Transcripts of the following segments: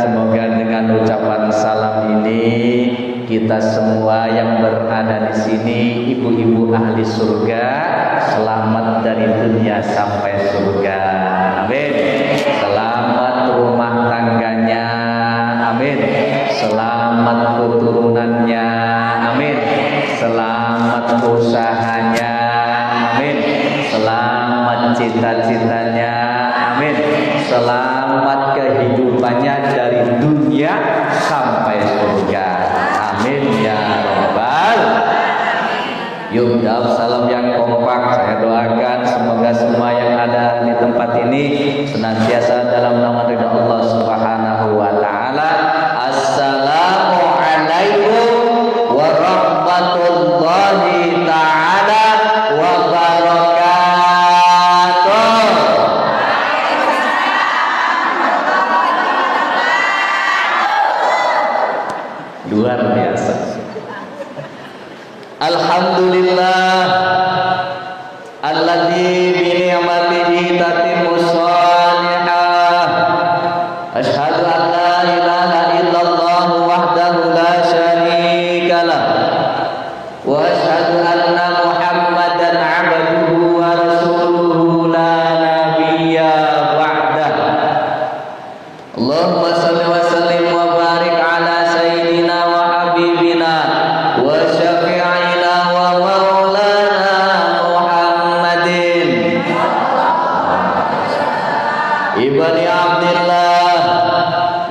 semoga dengan ucapan salam ini kita semua yang berada di sini, ibu-ibu ahli surga, selamat dari dunia sampai surga. Amin. Selamat rumah tangganya. Amin. Selamat keturunannya. Amin. Selamat usahanya. Amin. Selamat cita-citanya. Amin. Selamat kehidupannya dari dunia sampai surga. Amin ya Rabbal. Yuk dalam salam yang kompak saya doakan semoga semua yang ada di tempat ini senantiasa dalam naungan ridha Allah Subhanahu wa taala. Assalamualaikum warahmatullahi taala wabarakatuh. Luar biasa. Alhamdulillah alladzi bi ni'matihi tatimmu shalihah. Asyhadu an la ilaha illallah wahdahu la syarikalah wa asyhadu anna Muhammadan 'abduhu wa rasuluhu la nabiyya ba'dah. Allahumma shalli wa sallim wa barik ala sayyidina wa habibina wa syafi'ina wa maulana Muhammadin ibni Abdillah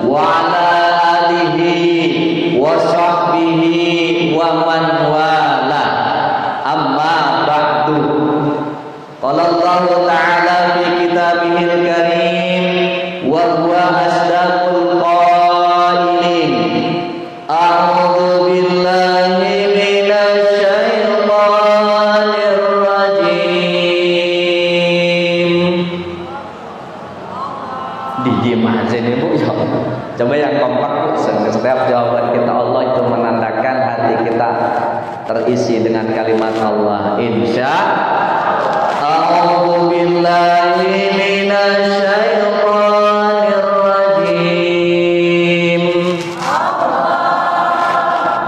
wa ala alihi wa sahbihi wa man wala. Amma ba'du. Qala Allah ta'ala fi kitabihil karim wa huwa asdaqul qailin. A'udzu billahi minasy syaithanir rajim. Diem aja nih Bu. Coba yang kompak Bu. Setiap jawaban kita Allah itu menandakan hati kita terisi dengan kalimat Allah. Insya A'udzu billahi minasy syaithanir rajim.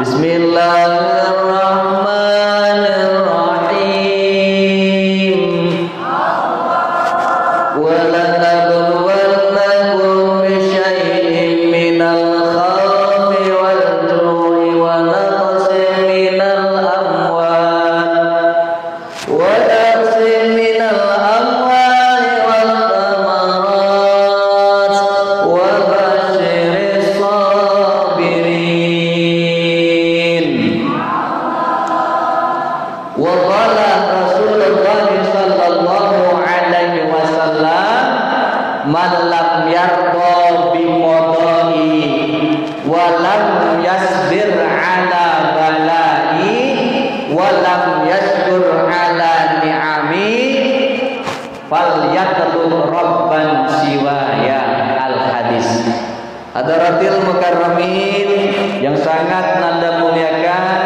Bismillahirrahmanirrahim. Wa lanabluwannakum bisyai'in minal khawfi wal ju'i wa naqsin minal amwal wa naqsin minal amwali wal thamarat wa basyiris sabirin. Wa qala Rasulullah sallallahu alaihi wasallam man lam yarda bi qada'i wa lam yasbir ala bala'i wa lam yashkur ala ni'ami falyatlub rabban siwaya. Al hadis. Hadaratil mukarramin yang sangat nanda muliakan,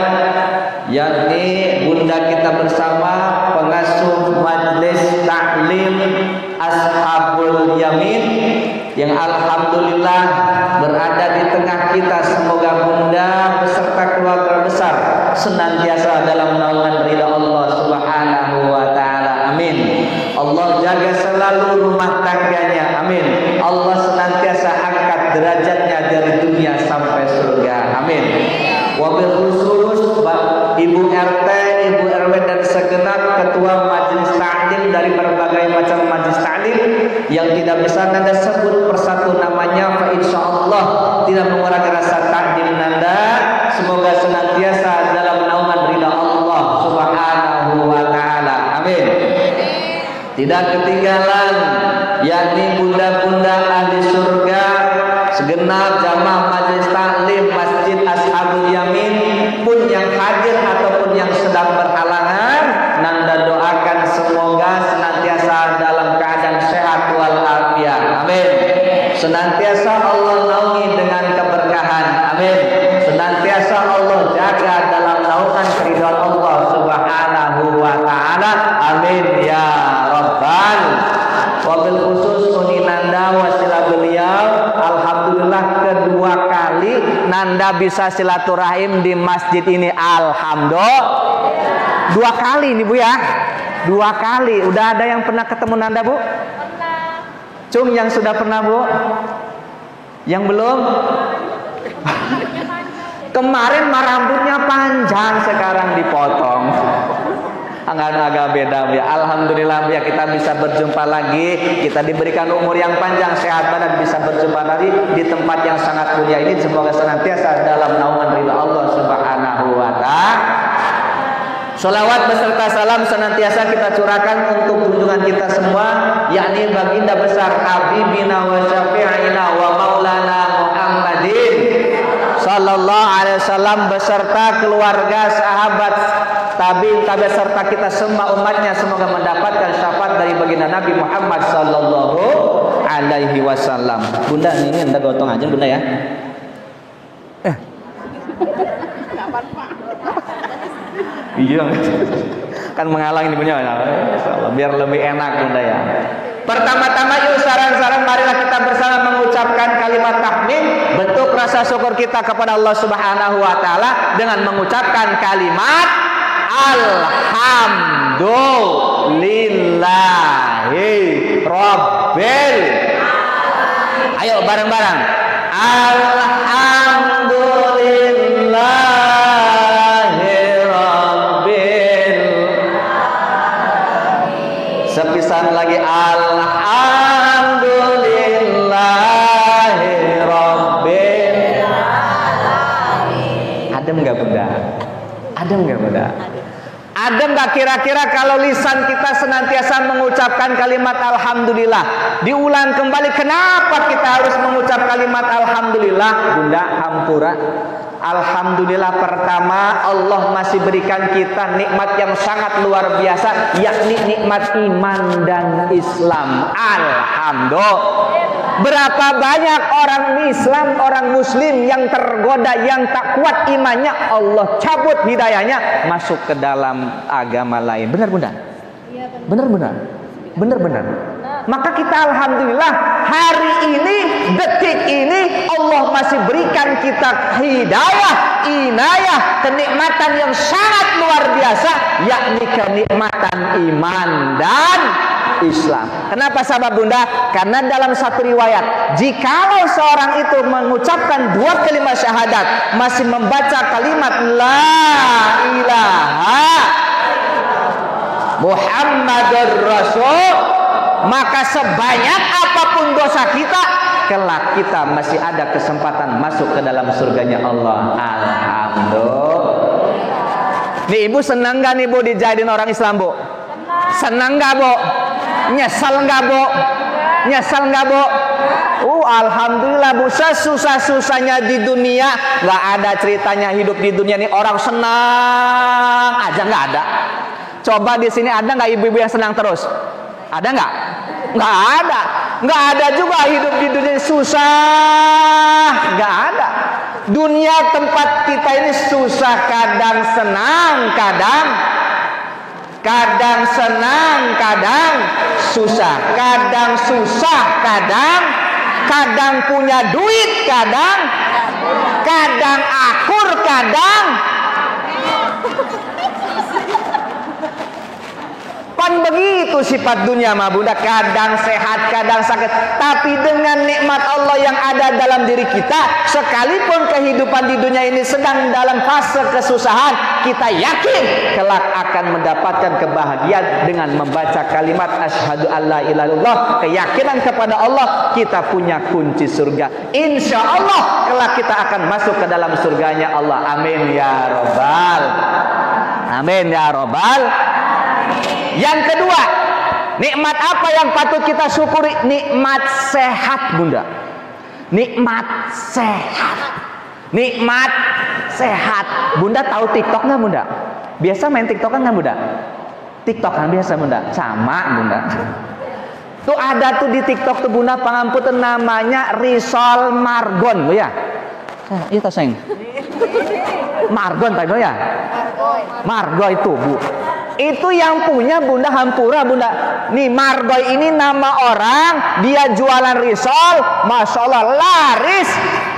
yakni bunda kita bersama pengasuh Majelis Taklim Ashabul Yamin yang alhamdulillah berada di tengah kita. Semoga bunda beserta keluarga besar senantiasa dalam naungan ridha Allah Subhanahu wa taala. Amin. Allah jaga selalu rumah tangganya. Amin. Allah senantiasa angkat derajatnya dari dunia sampai surga. Amin. Wabil khusus Ibu RT, Ibu RW dan segenap ketua majelis taklim dari berbagai macam majelis taklim yang tidak bisa nanda sebut persatu namanya, fa insyaallah tidak mengurangi rasa takdim nanda. Semoga senantiasa dalam naungan ridha Allah Subhanahu wa taala. Amin. Tidak ketinggalan yakni bunda-bunda ahli surga, segenap jamaah majelis taklim Masjid Ashabul Yamin pun yang hadir ataupun yang sedang berhalangan, nanda doakan semoga senantiasa dalam keadaan sehat walafiat. Amin. Senantiasa Allah naungi dengan keberkahan. Amin. Senantiasa Allah jaga dalam naungan keridhaan Allah Subhanahu wa taala. Amin ya rabbal. Wabil khusus Uni Nanda wasilah beliau alhamdulillah kedua kali Nanda bisa silaturahim di masjid ini. Alhamdulillah. 2 kali nih Bu ya. 2 kali. Udah ada yang pernah ketemu Nanda Bu? Pernah. Cung yang sudah pernah Bu? Yang belum? Kemarin mah rambutnya panjang, sekarang dipotong. Agak beda Bu ya. Alhamdulillah Bu ya, kita bisa berjumpa lagi. Kita diberikan umur yang panjang, sehat badan, bisa berjumpa lagi di tempat yang sangat mulia ini. Semoga senantiasa dalam naungan ridha Allah Subhanahu wa ta'ala. Sholawat beserta salam senantiasa kita curahkan untuk junjungan kita semua, yakni baginda besar Habibina wa Syafi'ina wa Maulana Muhammadin sallallahu alaihi wasallam beserta keluarga, sahabat, tabi'in serta kita semua umatnya, semoga mendapatkan syafaat dari baginda Nabi Muhammad sallallahu alaihi wasallam. Bunda ini Anda gotong aja Bunda ya. Iya, kan menghalangi Bunda ya. Biar lebih enak Bunda ya. Pertama-tama yuk saran-saran marilah kita bersama mengucapkan kalimat tahmid, bentuk rasa syukur kita kepada Allah Subhanahu wa taala dengan mengucapkan kalimat alhamdulillahi rabbil. Ayo bareng-bareng. Alhamdulillahi rabbil. Sepisan lagi alhamdulillahi rabbil. Adem enggak Bunda? Adem enggak Bunda? Ada nggak kira-kira kalau lisan kita senantiasa mengucapkan kalimat alhamdulillah? Diulang kembali, kenapa kita harus mengucap kalimat alhamdulillah? Bunda hampura. Alhamdulillah, pertama Allah masih berikan kita nikmat yang sangat luar biasa, yakni nikmat iman dan Islam. Alhamdulillah. Berapa banyak orang Islam, orang Muslim yang tergoda, yang tak kuat imannya, Allah cabut hidayahnya, masuk ke dalam agama lain. Benar Bunda? Iya, benar. Benar. Maka kita alhamdulillah hari ini, detik ini Allah masih berikan kita hidayah, inayah, kenikmatan yang sangat luar biasa, yakni kenikmatan iman dan Islam. Kenapa sahabat Bunda? Karena dalam satu riwayat, jikalau seorang itu mengucapkan 2 kalimat syahadat, masih membaca kalimat la ilaha Muhammadur Rasul, maka sebanyak apapun dosa kita, kelak kita masih ada kesempatan masuk ke dalam surganya Allah. Alhamdulillah. Nih Ibu senang gak nih Bu dijadiin orang Islam Bu? Senang gak Bu? Nyesel nggak Bu? Nyesel nggak Bu? Alhamdulillah Bu, sesusah-susahnya di dunia nggak ada ceritanya hidup di dunia ini orang senang aja, nggak ada. Coba di sini ada nggak ibu-ibu yang senang terus? Ada nggak? Nggak ada. Nggak ada juga hidup di dunia susah, nggak ada. Dunia tempat kita ini susah, kadang senang, kadang senang, kadang susah, kadang punya duit, kadang akur, kadang kan begitu sifat dunia mah Bunda, kadang sehat, kadang sakit. Tapi dengan nikmat Allah yang ada dalam diri kita, sekalipun kehidupan di dunia ini sedang dalam fase kesusahan, kita yakin kelak akan mendapatkan kebahagiaan dengan membaca kalimat asyhadu alla ilaha illallah. Keyakinan kepada Allah, kita punya kunci surga. Insya Allah kelak kita akan masuk ke dalam surganya Allah. Amin ya robbal. Amin ya robbal. Yang kedua, nikmat apa yang patut kita syukuri? Nikmat sehat Bunda. Nikmat sehat. Bunda tahu TikTok nggak Bunda? Biasa main TikTok kan Bunda? TikTok kan biasa Bunda? Sama Bunda. Tuh ada tuh di TikTok tuh Bunda, pangapunten, namanya Rizal Margon Bu ya. Iya tahu sayang. Margon tahu ya? Margo itu Bu. Itu yang punya Bunda hampura Bunda. Nih Margoy ini nama orang, dia jualan risol, masya Allah laris.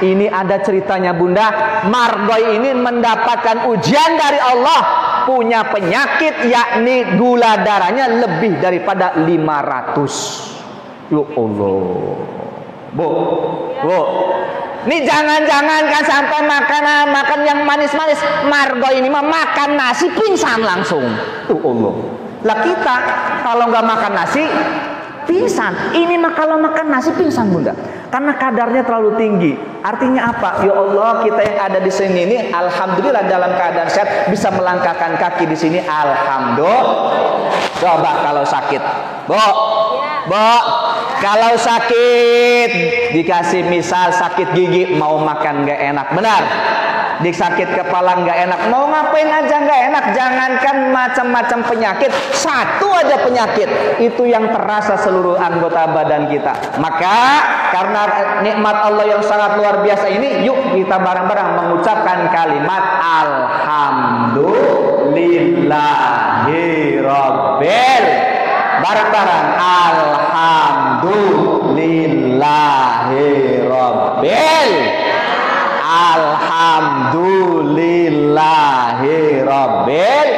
Ini ada ceritanya Bunda. Margoy ini mendapatkan ujian dari Allah, punya penyakit yakni gula darahnya lebih daripada 500. Ya Allah. Bu. Ini jangan-jangan kan sampai makan yang manis-manis. Margoy ini mah makan nasi pingsan langsung. Ya Allah. Lah kita kalau nggak makan nasi pingsan. Ini mah kalau makan nasi pingsan Bunda. Karena kadarnya terlalu tinggi. Artinya apa? Ya Allah, kita yang ada di sini ini alhamdulillah dalam keadaan sehat, bisa melangkahkan kaki di sini. Alhamdulillah. Coba kalau sakit. Bu, kalau sakit dikasih misal sakit gigi, mau makan nggak enak, benar? Disakit kepala nggak enak, mau ngapain aja nggak enak. Jangankan macam-macam penyakit, satu aja penyakit itu yang terasa seluruh anggota badan kita. Maka karena nikmat Allah yang sangat luar biasa ini, yuk kita bareng-bareng mengucapkan kalimat Alhamdulillahirabbil. Bareng-bareng Alhamdulillahirabbil. Alhamdulillahirabbil.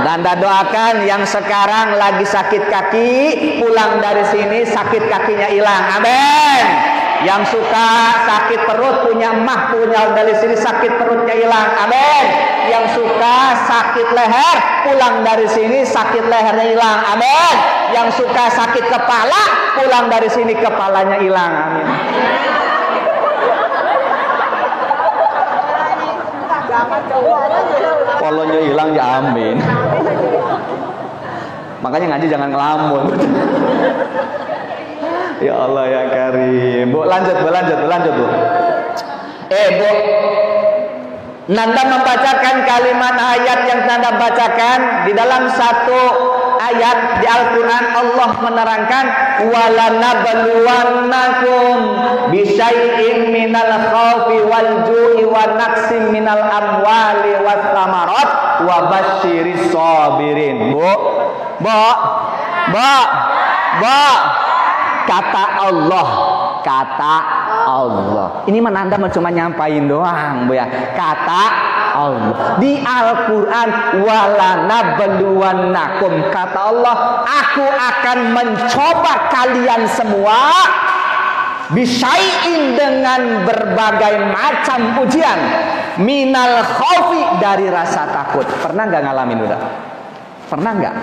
Dan doakan yang sekarang lagi sakit kaki, pulang dari sini sakit kakinya hilang. Amin. Yang suka sakit perut, punya dari sini sakit perutnya hilang. Amin. Yang suka sakit leher, pulang dari sini sakit lehernya hilang. Amin. Yang suka sakit kepala, pulang dari sini kepalanya hilang. Amin. Polonya hilang ya amin. Makanya ngaji jangan ngelamun. Ya Allah ya Karim. Bu, lanjut Bu. Bu, Nanda membacakan kalimat ayat yang Nanda bacakan di dalam satu ayat di Al-Quran. Allah menerangkan walanabluwannakum bisyai'in minal khawfi wal ju'i wa naqsim minal amwali wat thamarat wa basyiris sabirin. Bu, kata Allah. Ini Nanda cuma nyampain doang Bu ya. Kata Allah di Al-Quran, walanabluwannakum, kata Allah, aku akan mencoba kalian semua bisyai'in, dengan berbagai macam ujian, minal khaufi, dari rasa takut. Pernah nggak ngalamin udah? Pernah nggak?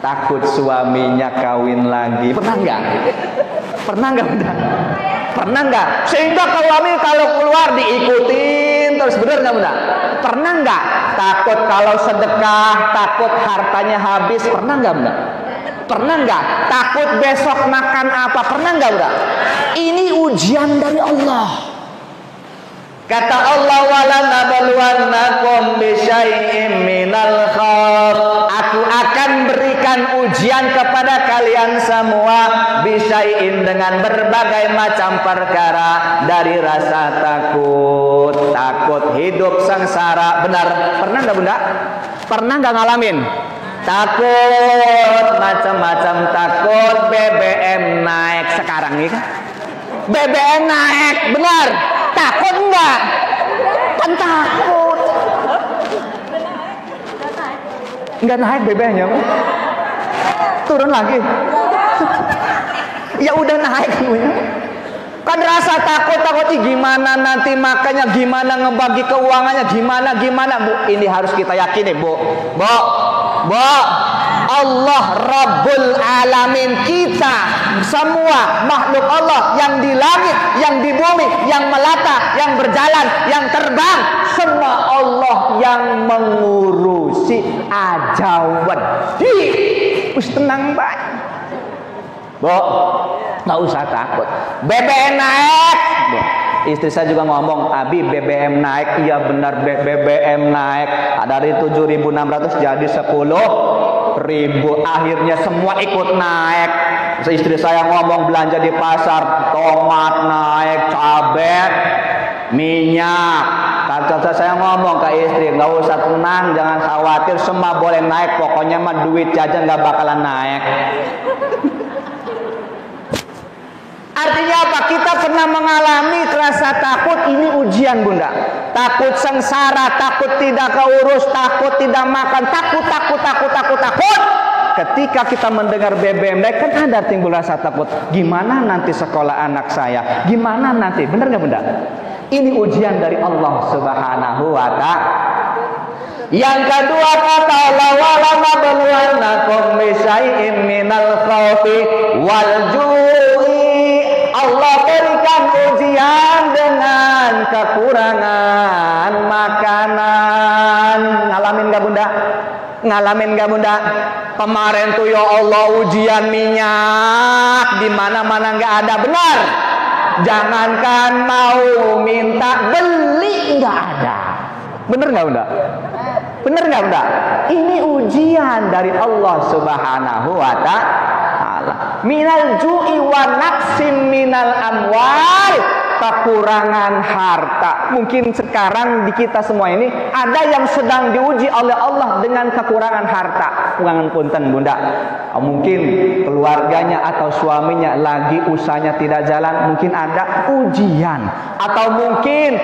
Takut suaminya kawin lagi. Pernah nggak? Pernah nggak udah? Pernah nggak? Sehingga suami kalau keluar diikutin terus, bener nggak udah? Pernah nggak? Takut kalau sedekah, takut hartanya habis. Pernah nggak udah? Pernah nggak? Takut besok makan apa? Pernah nggak udah? Ini ujian dari Allah. Kata Allah, walanabluwannakum bisyai'im minal khauf, aku akan berikan ujian kepada kalian semua bisyai'in, dengan berbagai macam perkara, dari rasa takut hidup sengsara. Benar? Pernah nggak Bunda? Pernah nggak ngalamin? Takut macam-macam, takut BBM naik sekarang nih kan? BBM naik, benar? Takut enggak? Kan takut. Enggak naik BBM-nya. Turun lagi. Ya udah naik. Kan rasa takut gimana nanti makanya, gimana ngebagi keuangannya, gimana Bu. Ini harus kita yakini Bu. Allah Rabbul Alamin, kita semua makhluk Allah yang di langit, yang di bumi, yang melata, yang berjalan, yang terbang, semua Allah yang mengurusi. Ajawan. Us tenang baik. Bu, nggak usah takut. BBM naik. Bu, istri saya juga ngomong, Abi BBM naik. Iya benar, BBM naik. Dari 7.600 jadi 10.000. Akhirnya semua ikut naik. Istri saya ngomong belanja di pasar, tomat naik, cabai, minyak. Kata saya ngomong ke istri, nggak usah tenang, jangan khawatir, semua boleh naik. Pokoknya mah duit jajan nggak bakalan naik. Artinya apa? Kita pernah mengalami rasa takut, ini ujian Bunda. Takut sengsara, takut tidak keurus, takut tidak makan, takut. Ketika kita mendengar BBM, kan ada timbul rasa takut. Gimana nanti sekolah anak saya? Gimana nanti? Benar nggak Bunda? Ini ujian dari Allah Subhanahu wa ta'ala. Yang kedua kata Allah, wala nabluwannakum bisyai'im minal khaufi wal ju'i. Allah berikan ujian dengan kekurangan makanan. Ngalamin gak Bunda? Ngalamin gak Bunda? Kemarin tuh ya Allah ujian minyak, di mana-mana nggak ada. Benar? Jangankan mau minta, beli nggak ada. Bener nggak Bunda? Bener nggak Bunda? Ini ujian dari Allah Subhanahu wa ta'ala. Minal ju'i wa naqsim minal amwal, kekurangan harta. Mungkin sekarang di kita semua ini ada yang sedang diuji oleh Allah dengan kekurangan harta. Kekurangan punten Bunda. Mungkin keluarganya atau suaminya lagi usahanya tidak jalan, mungkin ada ujian. Atau mungkin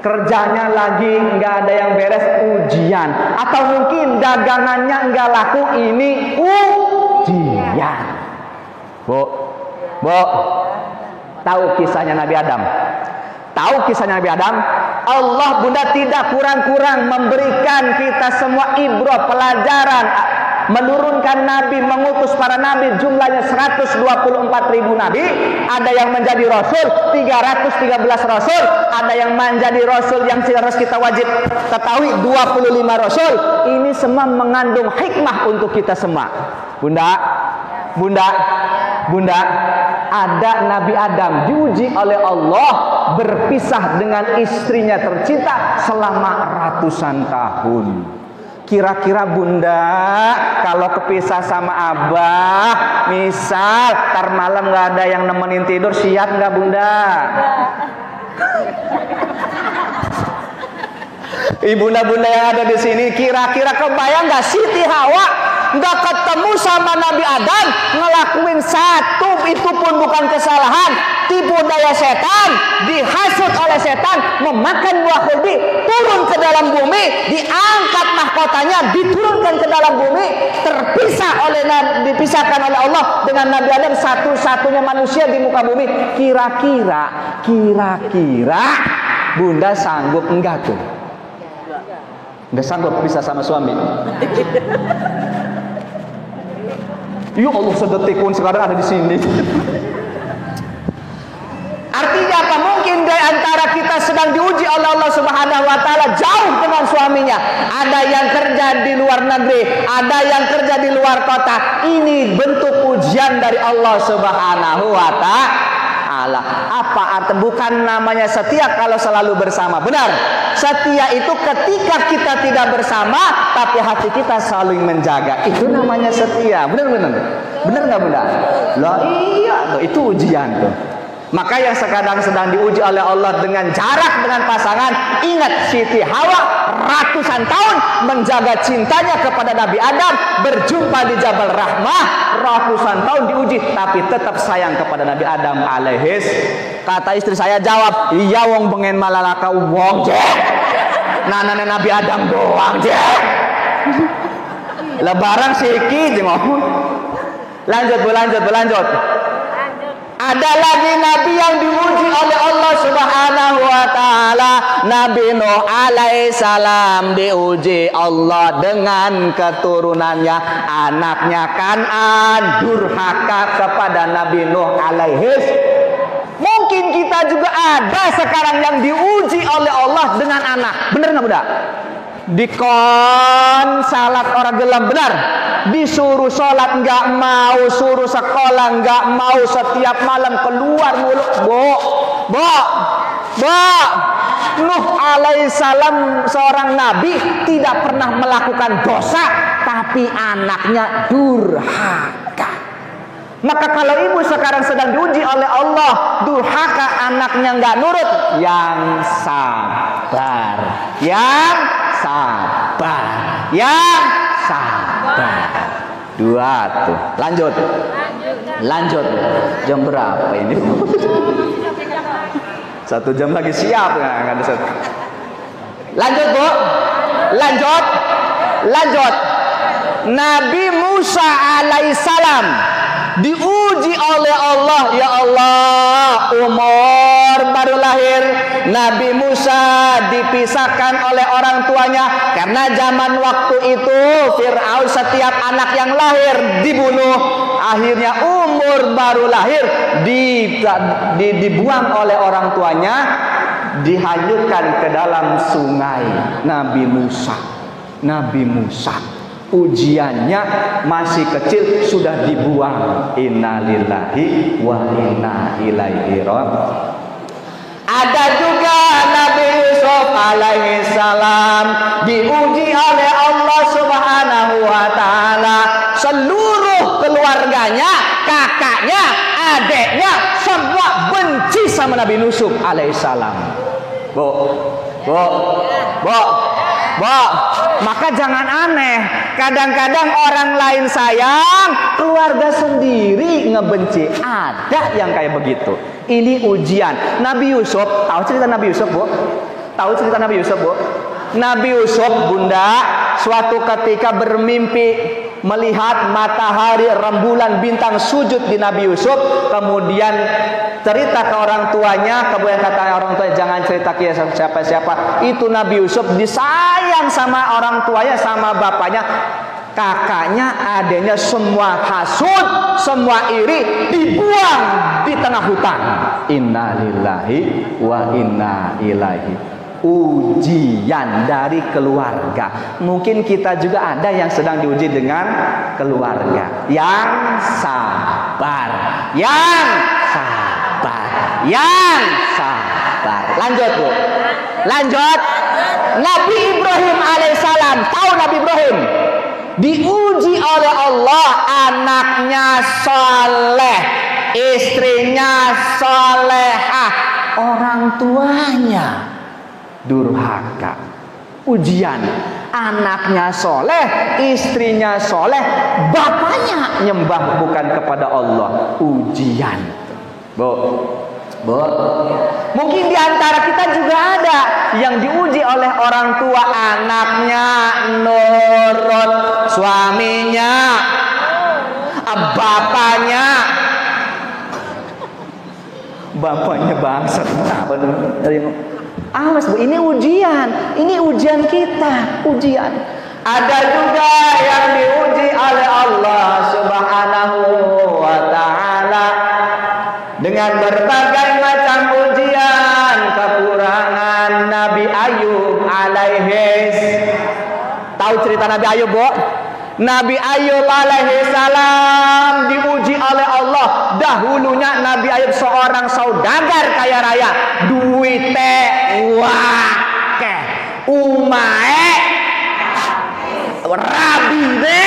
kerjanya lagi nggak ada yang beres, ujian. Atau mungkin dagangannya nggak laku, ini ujian. Bu, tahu kisahnya Nabi Adam? Tahu kisahnya Nabi Adam? Allah Bunda tidak kurang-kurang memberikan kita semua ibrah, pelajaran, menurunkan nabi, mengutus para nabi, jumlahnya 124.000 nabi. Ada yang menjadi rasul 313 rasul, ada yang menjadi rasul yang harus kita wajib ketahui 25 rasul. Ini semua mengandung hikmah untuk kita semua. Bunda, ada Nabi Adam diuji oleh Allah berpisah dengan istrinya tercinta selama ratusan tahun. Kira-kira Bunda, kalau kepisah sama Abah, misal tar malam nggak ada yang nemenin tidur, siap nggak Bunda? Bunda-bunda yang ada di sini, kira-kira kebayang nggak Siti Hawa nggak ketemu sama Nabi Adam, ngelakuin satu itu pun bukan kesalahan, tipu daya setan, dihasut oleh setan, memakan buah kulbi, turun ke dalam bumi, diangkat mahkotanya, diturunkan ke dalam bumi, dipisahkan oleh Allah dengan Nabi Adam, satu-satunya manusia di muka bumi. Kira-kira Bunda sanggup enggak tuh? Enggak sanggup pisah sama suami? Ya Allah, sedetik pun sekarang ada di sini. Artinya apa? Mungkin di antara kita sedang diuji oleh Allah Subhanahu wa ta'ala, jauh dengan suaminya. Ada yang kerja di luar negeri, ada yang kerja di luar kota. Ini bentuk ujian dari Allah Subhanahu wa ta'ala. Apa arti? Bukan namanya setia kalau selalu bersama. Benar. Setia itu ketika kita tidak bersama, tapi hati kita saling menjaga. Itu namanya setia. Benar nggak Bunda? Lah iya tuh, itu ujian tuh. Maka yang sekarang sedang diuji oleh Allah dengan jarak dengan pasangan, ingat Siti Hawa ratusan tahun menjaga cintanya kepada Nabi Adam, berjumpa di Jabal Rahmah, ratusan tahun diuji tapi tetap sayang kepada Nabi Adam alaihis. Kata istri saya, jawab, iya wong bengen malalaka wong jeh, nanane Nabi Adam doang jeh. Lebaran siki jeung lanjut. Ada lagi nabi yang diuji oleh Allah Subhanahu wa ta'ala. Nabi Nuh alaihissalam diuji Allah dengan keturunannya, anaknya Kan'an, durhaka kepada Nabi Nuh alaihis. Mungkin kita juga ada sekarang yang diuji oleh Allah dengan anak. Benar nggak Bunda? Dikon salat orang gelam, benar. Disuruh sholat nggak mau, suruh sekolah nggak mau, setiap malam keluar mulu. Bo. Nuh alaihissalam seorang nabi tidak pernah melakukan dosa, tapi anaknya durhaka. Maka kalau ibu sekarang sedang diuji oleh Allah, durhaka, anaknya nggak nurut, yang sabar. Dua tuh. Lanjut. Lanjut. Jam berapa ini? 1 jam lagi siap ya, ada satu. Lanjut, Bu. Lanjut. Nabi Musa alaihissalam diuji oleh Allah. Ya Allah, umur baru lahir. Nabi Musa dipisahkan oleh orang tuanya karena zaman waktu itu Fir'aun setiap anak yang lahir dibunuh. Akhirnya umur baru lahir dibuang oleh orang tuanya, dihanyutkan ke dalam sungai. Nabi Musa ujiannya masih kecil sudah dibuang. Innalillahi wa inna ilaihi raji'un. Ada juga Nabi Yusuf alaihissalam diuji oleh Allah Subhanahu wa taala. Seluruh keluarganya, kakaknya, adiknya semua benci sama Nabi Yusuf alaihissalam. Bu. Maka jangan aneh, kadang-kadang orang lain sayang, keluarga sendiri ngebenci. Ada yang kayak begitu. Ini ujian. Nabi Yusuf, tahu cerita Nabi Yusuf, Bu? Nabi Yusuf, Bunda, suatu ketika bermimpi melihat matahari, rembulan, bintang sujud di Nabi Yusuf. Kemudian cerita ke orang tuanya, kemudian kata orang tuanya, jangan cerita ke siapa-siapa. Itu Nabi Yusuf disayang sama orang tuanya, sama bapaknya, kakaknya, adanya, semua hasud, semua iri, dibuang di tengah hutan. Innalillahi wa inna ilaihi. Ujian dari keluarga. Mungkin kita juga ada yang sedang diuji dengan keluarga. Yang sabar. Lanjut, Bu. Nabi Ibrahim alaihissalam. Tahu Nabi Ibrahim? Diuji oleh Allah, anaknya soleh, istrinya solehah, orang tuanya durhaka. Ujian, anaknya soleh, istrinya soleh, bapaknya nyembah bukan kepada Allah. Ujian, Bu. Mungkin di antara kita juga ada yang diuji oleh orang tua, anaknya nurut suaminya, bapaknya bangsat. Awas, Bu, ini ujian kita. Ada juga yang diuji oleh Allah Subhanahu wa taala dengan berbagai macam ujian, kekurangan. Nabi Ayub alaihis. Tahu cerita Nabi Ayub, Bu? Nabi Ayub alaihissalam diuji oleh Allah. Dahulunya Nabi Ayub seorang saudagar kaya raya, duite wakeh, umae rabine.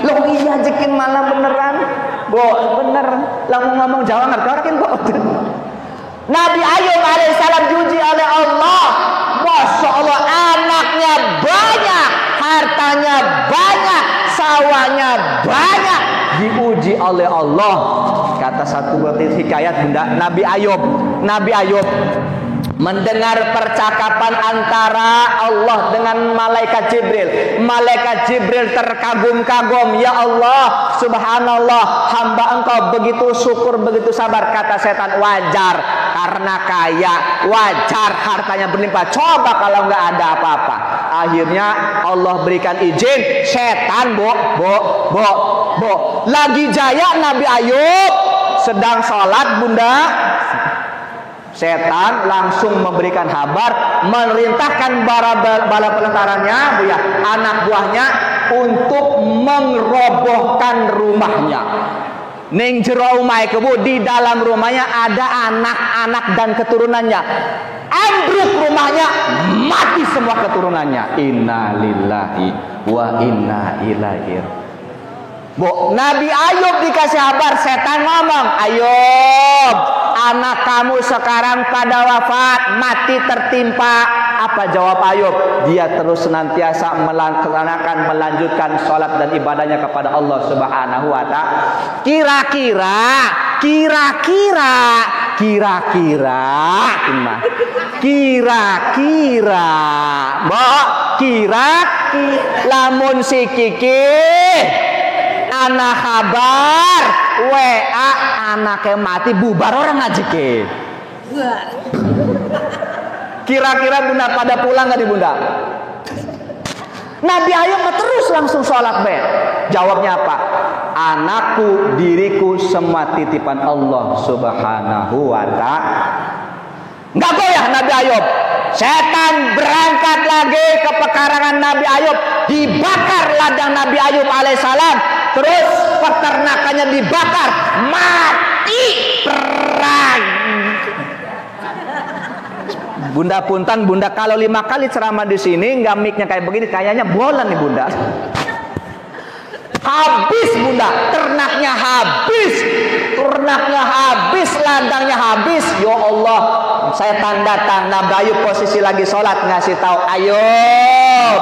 Loh iya jekin malah beneran, Bu, bener. Lalu ngomong Jawa ngerti orang, Bu. Nabi Ayub alaihissalam diuji oleh Allah. Masya Allah, anaknya banyak, hartanya banyak, sawahnya banyak, diuji oleh Allah. Kata satu hikayat, Bunda, Nabi Ayub mendengar percakapan antara Allah dengan malaikat Jibril. Malaikat Jibril terkagum-kagum. Ya Allah, subhanallah, hamba engkau begitu syukur, begitu sabar. Kata setan, wajar karena kaya, wajar hartanya berlimpah. Coba kalau nggak ada apa-apa. Akhirnya Allah berikan izin. Setan, Bu, lagi jaya Nabi Ayub sedang sholat, Bunda. Setan langsung memberikan kabar, memerintahkan bala tentaranya, Bu ya, anak buahnya untuk merobohkan rumahnya. Ning jero omahe Bu, di dalam rumahnya ada anak-anak dan keturunannya. Ambruk rumahnya, mati semua keturunannya. Innalillahi wa inna ilaihi. Bu, Nabi Ayub dikasih kabar, setan ngomong, Ayub, anak kamu sekarang pada wafat, mati tertimpa Apa jawab Ayub? Dia terus senantiasa melanjutkan sholat dan ibadahnya kepada Allah Subhanahu wa ta'ala. Kira-kira lamun si Kiki anak kabar WA anaknya mati bubar orang ngaji ke. Kira-kira Bunda pada pulang gak di Bunda? Nabi Ayub terus langsung sholat be. Jawabnya apa? Anakku, diriku semua titipan Allah Subhanahu wa ta'ala. Nggak goyah Nabi Ayub. Setan berangkat lagi ke pekarangan Nabi Ayub, dibakar ladang Nabi Ayub alaihissalam, terus peternakannya dibakar, mati perang. Bunda punten, Bunda kalau 5 kali ceramah di sini nggak mic-nya kayak begini, kayaknya bolan nih Bunda. Habis Bunda, ternaknya habis, ladangnya habis. Ya Allah, saya tanda Nabi Ayub posisi lagi sholat ngasih tahu, Ayub,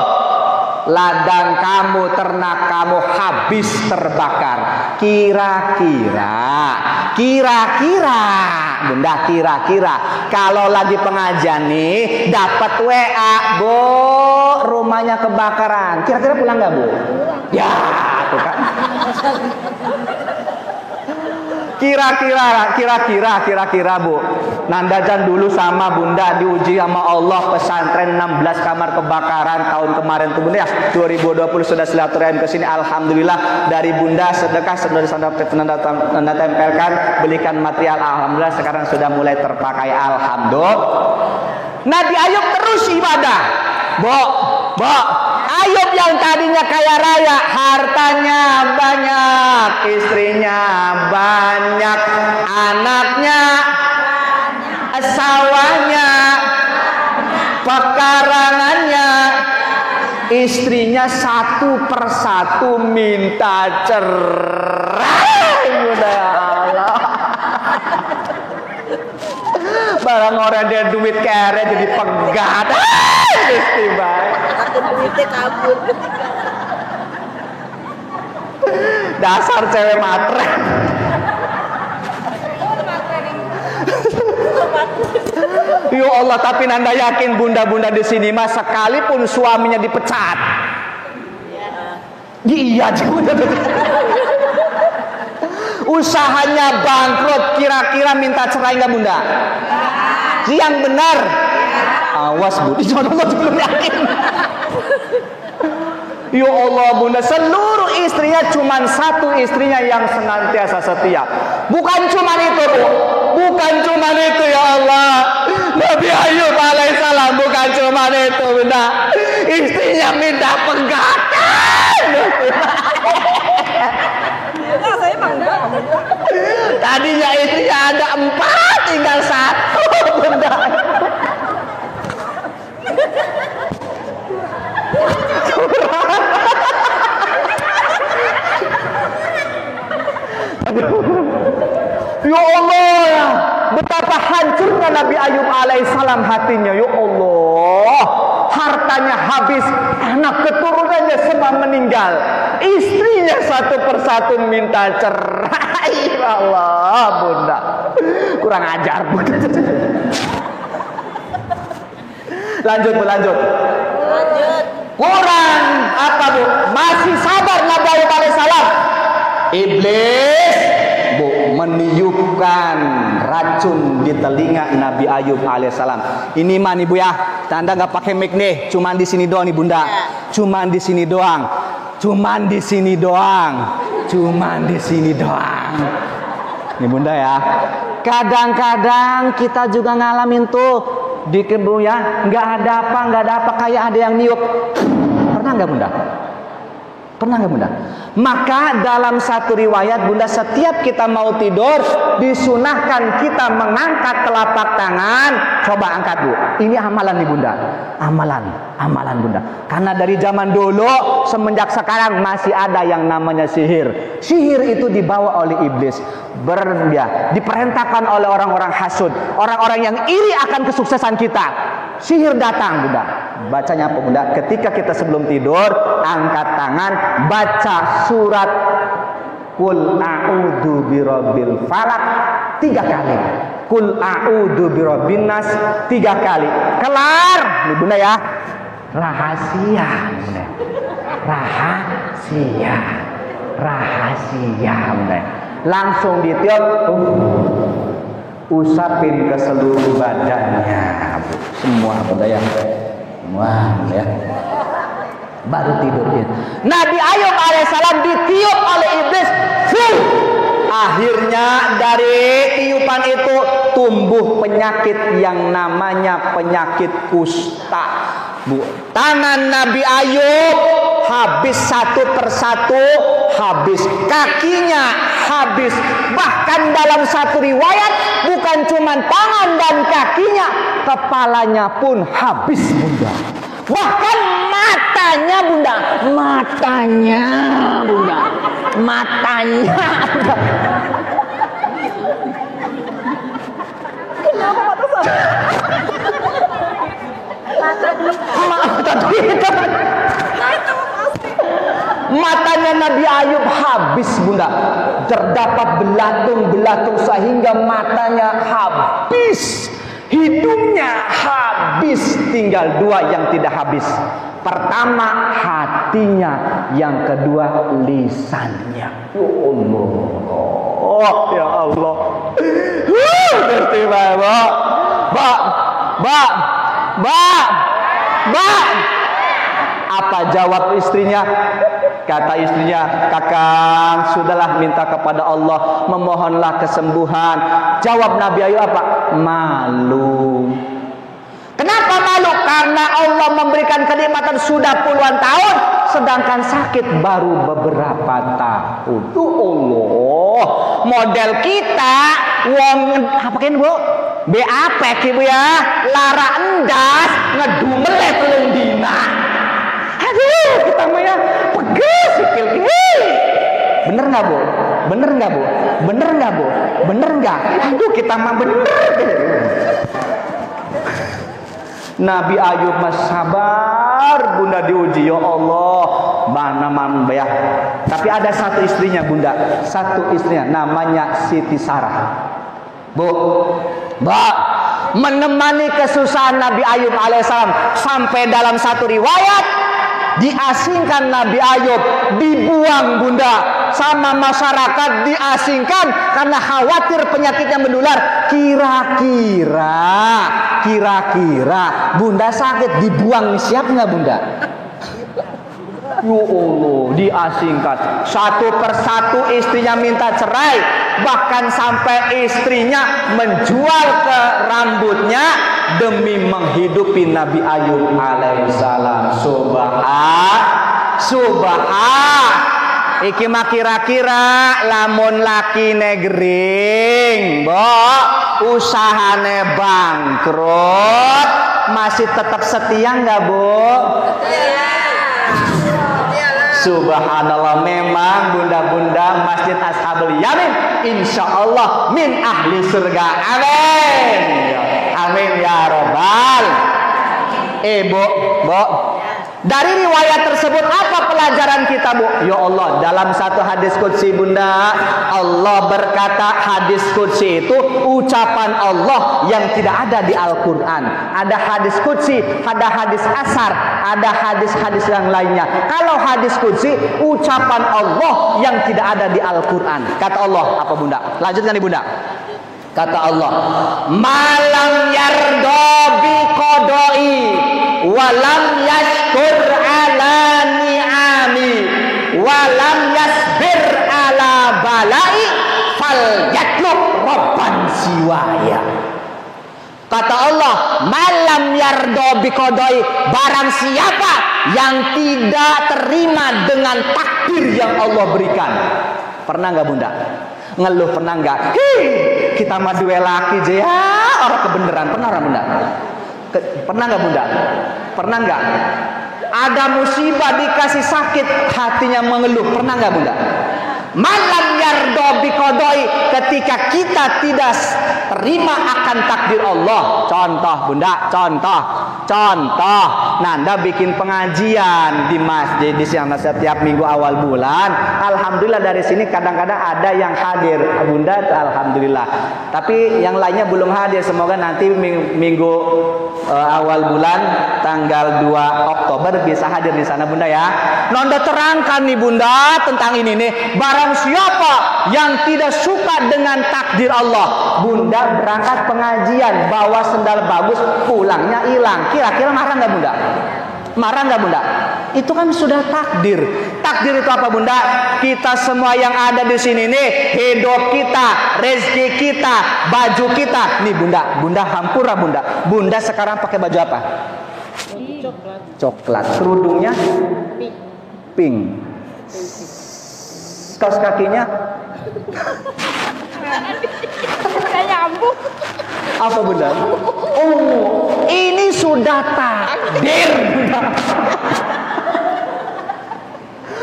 ladang kamu, ternak kamu habis terbakar. Kira-kira Bunda, kira-kira kalau lagi pengajian nih dapat WA, Bu, rumahnya kebakaran, kira-kira pulang nggak Bu? Ya, tuh kan. Kira-kira Bu, Nandajan dulu sama Bunda diuji sama Allah, pesantren 16 kamar kebakaran tahun kemarin tuh Bunda ya, 2020 sudah silaturahim ke sini. Alhamdulillah dari Bunda sedekah sudah Nanda tempelkan, belikan material, alhamdulillah sekarang sudah mulai terpakai, alhamdulillah. Nabi Ayub terus ibadah. Bo, Ayub yang tadinya kaya raya, hartanya banyak, istrinya banyak, anaknya, sawahnya, pekarangannya, istrinya satu persatu minta cerai. Udah Allah. Barang orang dia duit kere jadi pegat. Duitnya kabur. Dasar cewek matre. Ya Allah, tapi Nanda yakin bunda-bunda di sini mah sekalipun suaminya dipecat, iya juga. Usahanya bangkrut, kira-kira minta cerai nggak Bunda? Yang benar. Awas Bu, jodoh belum yakin. Ya Allah Bunda, seluruh istrinya cuma satu istrinya yang senantiasa setia. Bukan cuma itu Bu, bukan cuma itu ya Allah. Nabi Ayub alaihissalam bukan cuma itu Bunda, istrinya minta pegatan. Tadinya istrinya ada 4, tinggal 1 Bunda. Ya Allah, betapa hancurnya Nabi Ayub alaihissalam hatinya. Ya Allah, hartanya habis, anak keturunannya semua meninggal, istrinya satu persatu minta cerai. Ya Allah Bunda, kurang ajar Bunda. Lanjut. Kurang apa Bu? Masih sabar Nabi Ayub alaihissalam. Iblis Bu meniupkan racun di telinga Nabi Ayub alaihissalam. Ini mah nih Bu ya, Anda nggak pakai mic nih, cuman di sini doang nih Bunda. Cuman di sini doang. Nih Bunda ya. Kadang-kadang kita juga ngalamin tuh di Bu ya, nggak ada apa kayak ada yang niup. Pernah nggak Bunda? Maka dalam satu riwayat Bunda, setiap kita mau tidur disunahkan kita mengangkat telapak tangan. Coba angkat Bu. Ini amalan nih Bunda. amalan bunda. Karena dari zaman dulu semenjak sekarang masih ada yang namanya sihir. Sihir itu dibawa oleh iblis. Diperintahkan oleh orang-orang hasud, orang-orang yang iri akan kesuksesan kita. Sihir datang bunda. Bacanya apa bunda? Ketika kita sebelum tidur, angkat tangan, baca surat Qul a'udzu birabbil falaq 3 kali. Qul a'udzu birabbin nas 3 kali. Kelar. Nih bunda ya. Rahasia bunda. Rahasia bunda. Langsung ditiup, usapin ke seluruh badannya, semua bunda ya. Semua bunda ya. Baru tidurnya. Nabi Ayub alaihissalam ditiup oleh iblis. Akhirnya dari tiupan itu tumbuh penyakit yang namanya penyakit kusta. Bu, tangan Nabi Ayub habis satu persatu, habis kakinya habis. Bahkan dalam satu riwayat bukan cuma tangan dan kakinya, kepalanya pun habis bunda. Bahkan matanya bunda, matanya. Kenapa mata saya? Matanya Nabi Ayub habis bunda. Terdapat belatung-belatung sehingga matanya habis. Hidungnya habis, tinggal 2 yang tidak habis. Pertama hatinya, yang kedua lisannya. Ya Allah. Mbak. Apa jawab istrinya? Kata istrinya, Kakang, sudahlah minta kepada Allah, memohonlah kesembuhan. Jawab Nabi Ayub apa? Malu. Kenapa malu? Karena Allah memberikan kenikmatan sudah puluhan tahun, sedangkan sakit baru beberapa tahun. Allah, model kita, wong apa kan bu? BAP ibu ya, lara endas, ngedumelet lendina. Aduh, kita mah ya pegel sikil ini. Bener nggak bu? Bener nggak bu? Bener nggak bu? Bener nggak? Aduh, kita mah bener. Nabi Ayub mas sabar bunda diuji, ya Allah, mana ya. Tapi ada satu istrinya bunda, satu istrinya namanya Siti Sarah. Bu, Mbak, menemani kesusahan Nabi Ayub alaihissalam sampai dalam satu riwayat diasingkan Nabi Ayub, dibuang bunda sama masyarakat, diasingkan karena khawatir penyakitnya menular. Kira-kira bunda sakit, dibuang, siap nggak bunda? Ya Allah, diasingkan. Satu persatu istrinya minta cerai, bahkan sampai istrinya menjual ke rambutnya demi menghidupi Nabi Ayub alaihissalam. Iki mah kira-kira lamun laki negering, Mbok, usahane bangkrut, masih tetap setia nggak, Bu? Subhanallah, memang bunda-bunda Masjid Ashabul Yamin insya Allah min ahli surga. Amin. Amin ya robbal. Bu, dari riwayat tersebut apa pelajaran kita, Bu? Ya Allah, dalam satu hadis qudsi bunda, Allah berkata, hadis qudsi itu ucapan Allah yang tidak ada di Al-Quran. Ada hadis qudsi, ada hadis asar, ada hadis-hadis yang lainnya. Kalau hadis qudsi, ucapan Allah yang tidak ada di Al-Quran. Kata Allah apa bunda? Lanjutkan nih bunda. Kata Allah, malam yardo bi qodoi walam yashkur ala ni'ami walam yasbir ala balai fal yatlub robban siwaya. Kata Allah, malam yardo bi qodoi, barang siapa yang tidak terima dengan takdir yang Allah berikan. Pernah nggak bunda? Ngeluh pernah nggak? Kita mah dua laki aja ya, orang kebenaran. Pernah orang bunda? Pernah nggak bunda? Pernah nggak? Ada musibah dikasih sakit, hatinya mengeluh. Pernah nggak bunda? Malam yardo biqodoi, ketika kita tidak terima akan takdir Allah. Contoh bunda, contoh. Nanda bikin pengajian di masjid di sana setiap minggu awal bulan. Alhamdulillah dari sini kadang-kadang ada yang hadir bunda, alhamdulillah. Tapi yang lainnya belum hadir. Semoga nanti minggu awal bulan tanggal 2 Oktober bisa hadir di sana bunda ya. Nanda terangkan nih bunda tentang ini nih. Barang siapa yang tidak suka dengan takdir Allah, bunda berangkat pengajian bawa sendal bagus, pulangnya hilang. Kira-kira marah nggak bunda? Marah nggak bunda? Itu kan sudah takdir. Takdir itu apa bunda? Kita semua yang ada di sini nih, hidup kita, rezeki kita, baju kita. Nih bunda hampura bunda. Bunda sekarang pakai baju apa? Coklat. Kerudungnya pink. Kaos kakinya nyambung. apa bunda? Oh, ini sudah takdir bunda.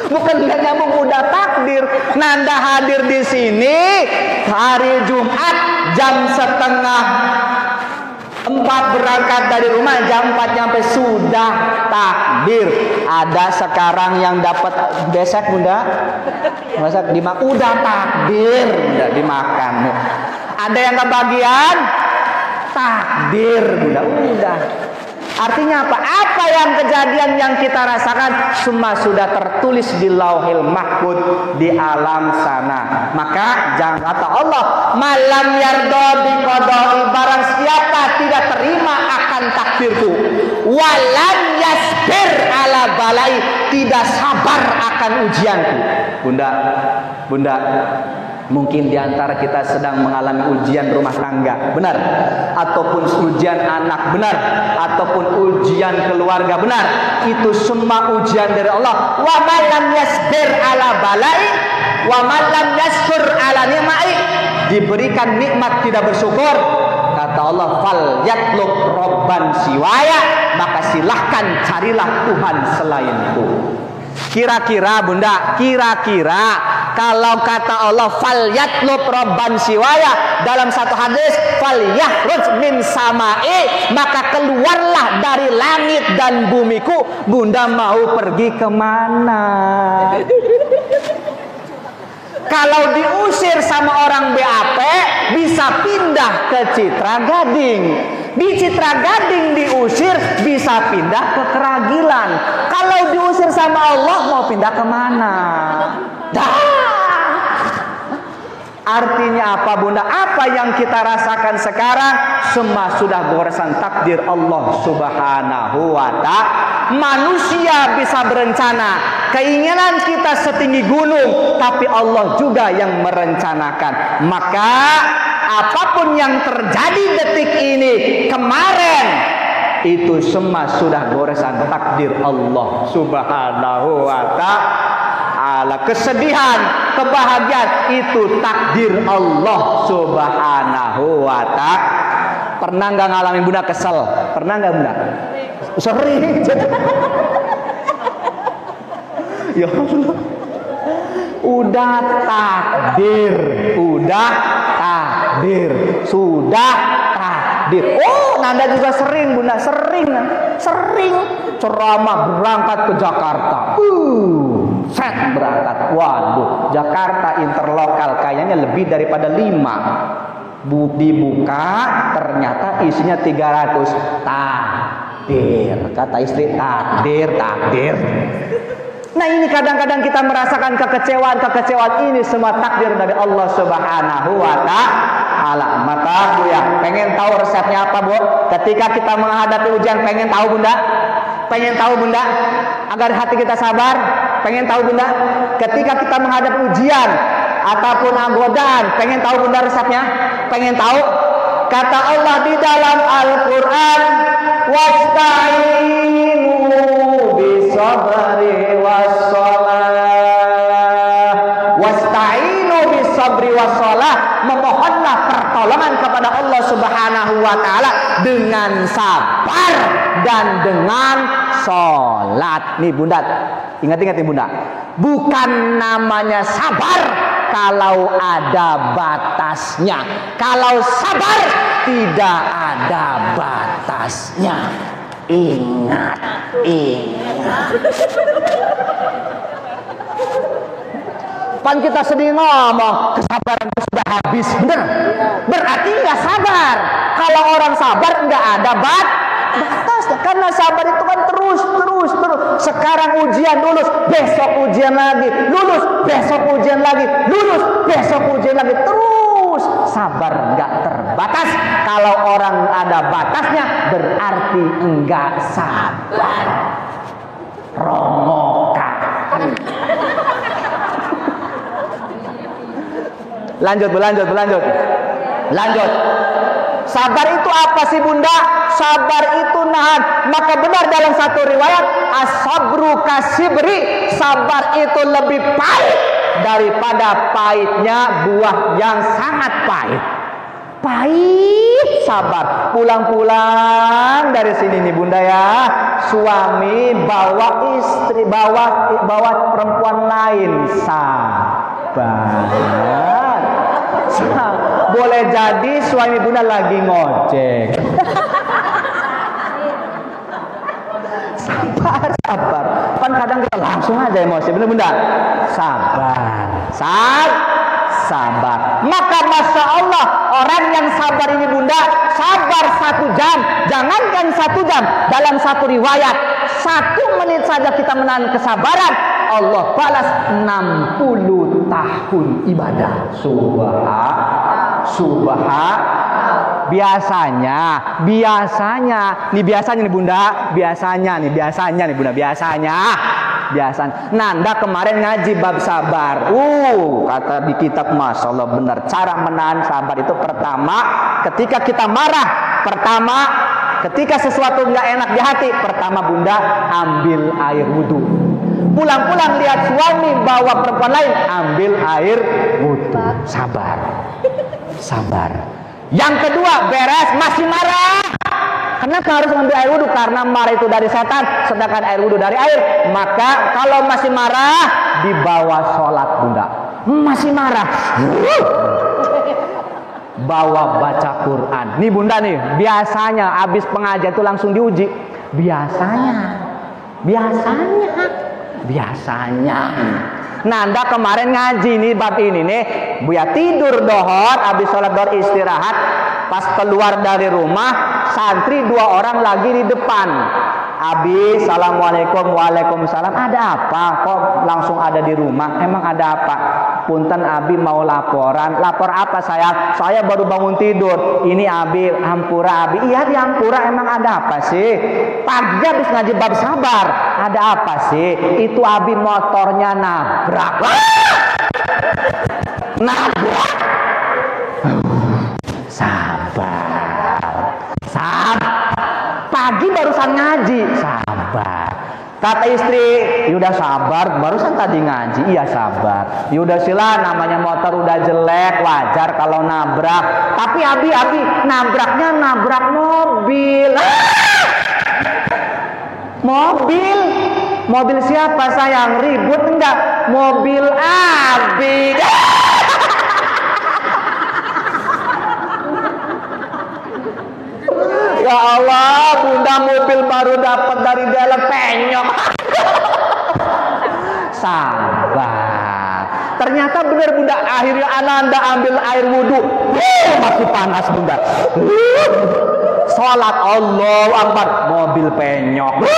Bukan nggak nyambung, udah takdir. Nanda hadir di sini hari Jumat jam 3:30 berangkat dari rumah, jam 4 nyampe, sudah takdir. Ada sekarang yang dapat besek bunda, masak dimakan, udah takdir, udah dimakan. Ada yang kebagian, takdir bunda, udah. Artinya apa? Apa yang kejadian yang kita rasakan semua sudah tertulis di Lauhil Mahfuz di alam sana. Maka jangan kata Allah, malam yardo biqodoi, barang siapa tidak terima akan takdirku, walan yasbir ala balai, tidak sabar akan ujianku. Bunda, mungkin diantara kita sedang mengalami ujian rumah tangga, benar, ataupun ujian anak, benar, ataupun ujian keluarga, benar. Itu semua ujian dari Allah. Wa man lam yasbir ala balai, wa man lam yaskur ala ni'mai, diberikan nikmat tidak bersyukur, kata Allah, fal yatlub robban siwaya, maka silahkan carilah Tuhan selainku. Kira-kira bunda, kalau kata Allah fal yatlub robban siwaya, dalam satu hadis fal yakhruj min samai, maka keluarlah dari langit dan bumiku. Bunda mau pergi kemana? Kalau diusir sama orang BAP, bisa pindah ke Citra Gading. Di Citra Gading diusir, bisa pindah ke Keragilan. Kalau diusir sama Allah, mau pindah kemana? Artinya apa bunda? Apa yang kita rasakan sekarang semua sudah goresan takdir Allah subhanahu wa ta'ala. Manusia bisa berencana, keinginan kita setinggi gunung, tapi Allah juga yang merencanakan. Maka apapun yang terjadi detik ini, kemarin, itu semua sudah goresan takdir Allah subhanahu wa ta'ala. Kesedihan, kebahagiaan, itu takdir Allah subhanahu wa ta'ala. Pernah nggak ngalamin bunda kesel? Pernah nggak bunda? Sering. Ya Allah. Udah takdir, sudah takdir. Oh, Nanda juga sering bunda, sering ceramah berangkat ke Jakarta. Set berangkat. Waduh, Jakarta interlokal kayaknya lebih daripada 5. Dibuka ternyata isinya 300. Takdir, kata istri, takdir. Nah ini kadang-kadang kita merasakan kekecewaan ini semua takdir dari Allah subhanahu wa ta'ala. Maka Bu ya, pengen tahu resepnya apa Bu? Ketika kita menghadapi ujian, pengen tahu bunda? Agar hati kita sabar, pengen tahu bunda? Ketika kita menghadapi ujian ataupun godaan, pengen tahu bunda resepnya? Pengen tahu? Kata Allah di dalam Al-Quran, wasta'inu bisabri wassalah, memohonlah pertolongan pertolongan kepada Allah Subhanahu wa taala dengan sabar dan dengan sholat. Nih Bunda, ingat-ingat nih Bunda. Bukan namanya sabar kalau ada batasnya. Kalau sabar tidak ada batasnya. Ingat. Pan kita sedih ngomong kesabaran sudah habis, bener? Berarti nggak sabar. Kalau orang sabar nggak ada batasnya, karena sabar itu kan terus. Sekarang ujian lulus, besok ujian lagi, lulus, besok ujian lagi, lulus, besok ujian lagi, terus. Sabar nggak terbatas. Kalau orang ada batasnya, berarti enggak sabar. Romokan. Lanjut. Sabar itu apa sih Bunda? Sabar itu nahan. Maka benar dalam satu riwayat, as-sabru kasibri, sabar itu lebih pahit daripada pahitnya buah yang sangat pahit. Pahit sabar. Pulang dari sini nih Bunda ya, suami bawa istri, bawa perempuan lain, sabar. Boleh jadi suami Bunda lagi ngojek. Sabar. Kan kadang kita langsung aja emosi, bener Bunda? Sabar. Maka Masya Allah, orang yang sabar ini Bunda, sabar 1 jam. Jangankan 1 jam, dalam satu riwayat 1 menit saja kita menahan kesabaran, Allah balas 60 tahun ibadah. Biasanya nih Bunda, Nanda kemarin ngaji bab sabar. Kata di kitab, Masya Allah benar. Cara menahan sabar itu pertama, ketika kita marah, ketika sesuatu nggak enak di hati, pertama Bunda ambil air wudhu. Pulang-pulang lihat suami bawa perempuan lain, ambil air wudhu. Sabar. Yang kedua, beres masih marah. Kenapa harus ambil air wudhu? Karena marah itu dari setan, sedangkan air wudhu dari air. Maka kalau masih marah, dibawa sholat Bunda. Masih marah, bawa baca Quran. Nih Bunda nih, biasanya habis pengajian itu langsung diuji. Biasanya. Nanda kemarin ngaji nih bab ini nih, Buya tidur dohor, habis sholat dohor istirahat, pas keluar dari rumah, santri 2 orang lagi di depan. Abi, assalamualaikum, waalaikumsalam. Ada apa? Kok langsung ada di rumah? Emang ada apa? Punten Abi mau laporan. Lapor apa sayang? Saya baru bangun tidur. Ini Abi, hampura Abi. Iya di hampura, emang ada apa sih? Pagi habis ngaji bab sabar. Ada apa sih? Itu Abi motornya nabrak. Sabar. Pagi barusan ngaji, sabar. Kata istri, udah sabar, barusan tadi ngaji, iya sabar. Udah sila, namanya motor udah jelek, wajar kalau nabrak. Tapi Abi nabraknya nabrak mobil. Mobil siapa sayang? Ribut enggak? Mobil Abi. Ya Allah, Bunda mobil baru dapat dari dalam penyok. Sabar. Ternyata benar Bunda, akhirnya Ananda ambil air wudhu. Masih panas Bunda. Sholat Allahu Akbar, mobil penyok.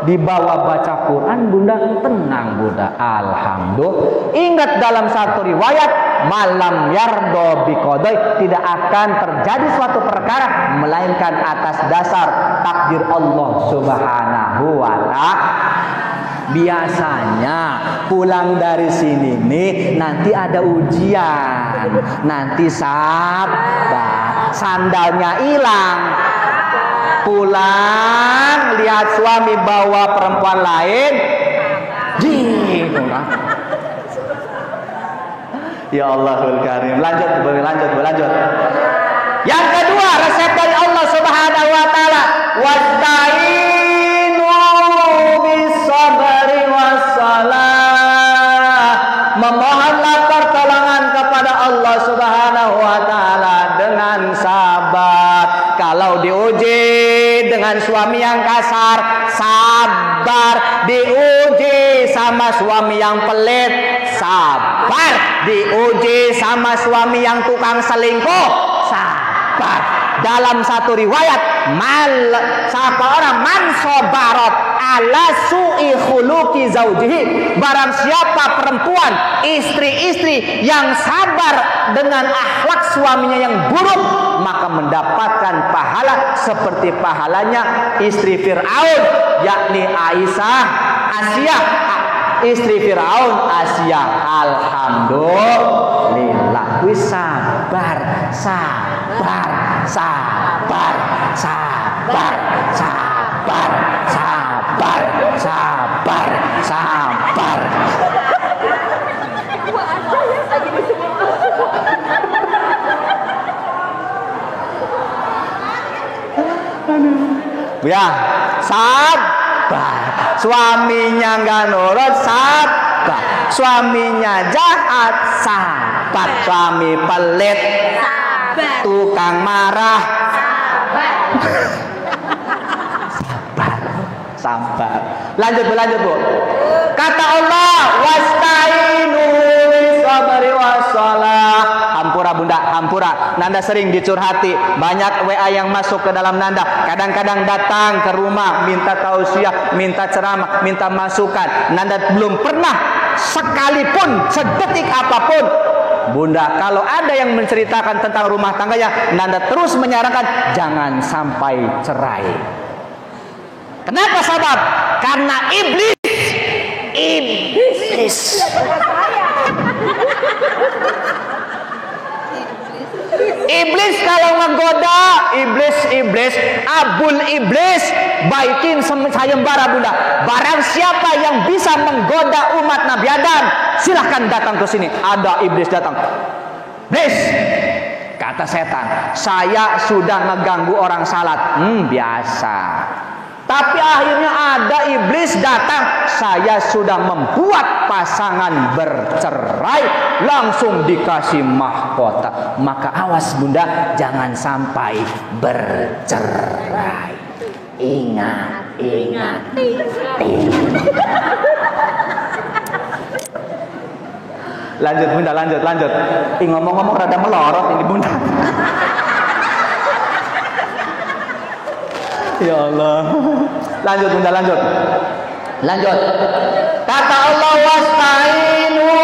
Dibawa baca Quran Bunda, tenang Bunda, alhamdulillah. Ingat dalam satu riwayat, malam yardo biqodoi, tidak akan terjadi suatu perkara melainkan atas dasar takdir Allah Subhanahu wa ta'ala. Biasanya pulang dari sini nih nanti ada ujian, nanti sabar, sandalnya hilang. Pulang lihat suami bawa perempuan lain, Ya Allahul Karim. Lanjut, lanjut. Yang kedua, resep dari Allah Subhanahu wa taala, wasta'inu bis-sabri was-salah. Memohonlah pertolongan kepada Allah Subhanahu wa taala dengan sabar. Kalau diuji dengan suami yang kasar, sabar. Diuji sama suami yang pelit, sabar. Diuji sama suami yang tukang selingkuh, sabar. Dalam satu riwayat, siapa orang man sobarot ala su'i khuluqi zaujihi, barang siapa perempuan, istri-istri yang sabar dengan akhlak suaminya yang buruk, maka mendapatkan pahala seperti pahalanya istri Fir'aun, yakni Asia, istri Fir'aun, Asia. Alhamdulillah. Wis sabar. Ya, sabar. Suaminya nggak nurut, sabar. Suaminya jahat, sabar. Suami pelit, sabar. Tukang marah, sabar. Lanjut Bu. Kata Allah, wasta'inu bis-sabri was-salah. Hampura Bunda, hampura. Nanda sering dicurhati, banyak WA yang masuk ke dalam Nanda. Kadang-kadang datang ke rumah minta tausiah, minta ceramah, minta masukan. Nanda belum pernah sekalipun sedetik apapun, Bunda, kalau ada yang menceritakan tentang rumah tangganya, Nanda terus menyarankan jangan sampai cerai. Kenapa sebab? Karena iblis. Iblis kalau menggoda, iblis, abul iblis, baikin sayembara Bunda. Barang siapa yang bisa menggoda umat Nabi Adam, silahkan datang ke sini. Ada iblis datang. Iblis, kata setan, saya sudah ngeganggu orang salat. Biasa. Tapi akhirnya ada iblis datang, saya sudah membuat pasangan bercerai, langsung dikasih mahkota. Maka awas Bunda, jangan sampai bercerai. Ingat. Lanjut Bunda, lanjut. Ngomong-ngomong rada melorot ini Bunda. Ya Allah. Lanjut Bunda, lanjut. Kata Allah, wasta'inu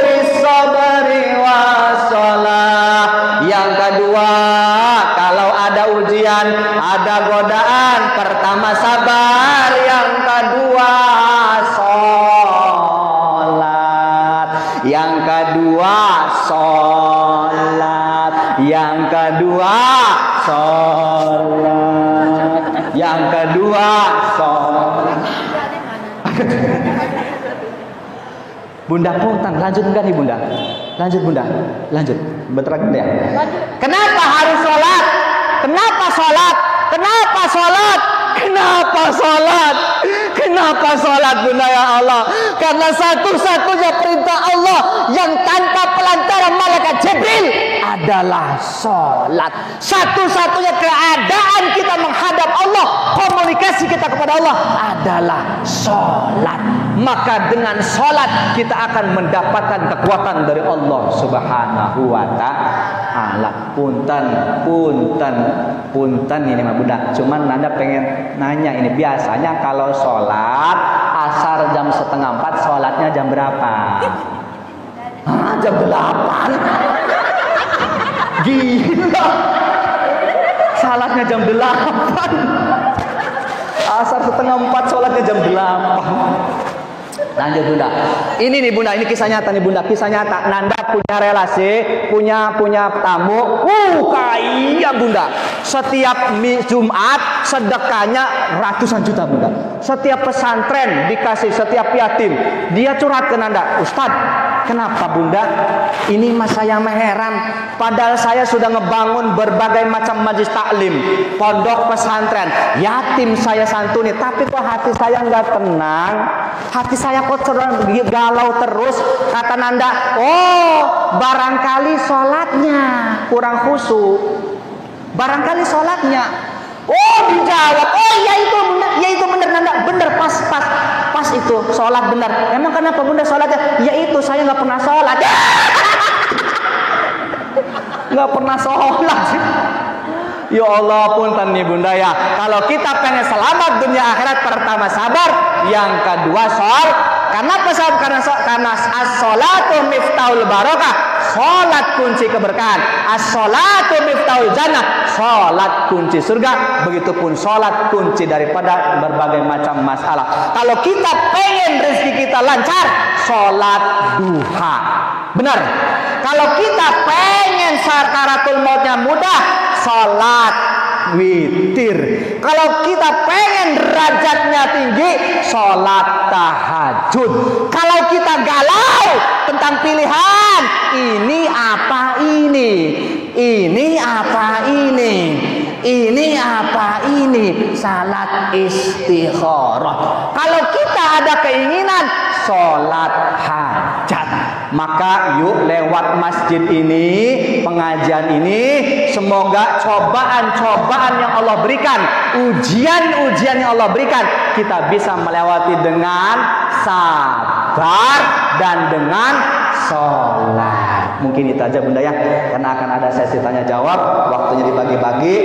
bis-sabri was-salah. Yang kedua, kalau ada ujian, ada godaan, pertama sabar, yang kedua sholat. Yang kedua sholat. Bunda punten, lanjut enggak nih Bunda? Lanjut. Bentar lagi ya. Kenapa harus sholat? Kenapa sholat Bunda ya Allah? Karena satu-satunya perintah Allah yang tanpa pelantaran malaikat Jibril adalah sholat. Satu-satunya keadaan kita menghadap Allah, komunikasi kita kepada Allah adalah sholat. Maka dengan sholat kita akan mendapatkan kekuatan dari Allah Subhanahu wa ta'ala. Punten ini mah Bunda. Cuman Nanda pengen nanya ini, biasanya kalau sholat asar jam 3:30, sholatnya jam berapa? Jam 8. Gila. Sholatnya jam 8. Asar 3:30, sholatnya jam 8. Lanjut Bunda. Ini nih Bunda, ini kisah nyata nih Bunda, kisah nyata. Nanda punya relasi, punya tamu. Kaya Bunda. Setiap Jumat sedekahnya ratusan juta Bunda. Setiap pesantren dikasih, setiap yatim. Dia curhat ke Nanda, Ustadz, Kenapa Bunda? Ini mas saya heran. Padahal saya sudah ngebangun berbagai macam majelis taklim, pondok pesantren, yatim saya santuni, tapi kok hati saya nggak tenang. Hati saya kok galau terus. Kata Nanda, oh barangkali sholatnya kurang khusyuk. Barangkali sholatnya. Oh dijawab, oh iya itu benar Nanda, benar pas itu sholat benar. Emang kenapa Bunda sholatnya? Ya itu saya nggak pernah sholat. Nggak pernah sholat. Ya Allah punten nih Bunda ya. Kalau kita pengen selamat dunia akhirat, pertama sabar, yang kedua sholat. Kenapa sabar? Karena as-sholatu miftahul barokah. Sholat kunci keberkahan. As-sholatu miftahul jannah. Sholat kunci surga. Begitupun sholat kunci daripada berbagai macam masalah. Kalau kita pengen rezeki kita lancar, sholat duha. Benar. Kalau kita pengen sakaratul mautnya mudah, sholat witir. Kalau kita pengen derajatnya tinggi, sholat tahajud. Kalau kita galau tentang pilihan, ini apa ini? Ini apa ini? Ini apa ini? Salat istikharah. Kalau kita ada keinginan sholat hajat, maka yuk lewat masjid ini, pengajian ini, semoga cobaan-cobaan yang Allah berikan, ujian-ujian yang Allah berikan, kita bisa melewati dengan sabar dan dengan sholat. Mungkin itu aja Bunda ya, karena akan ada sesi tanya jawab, waktunya dibagi-bagi.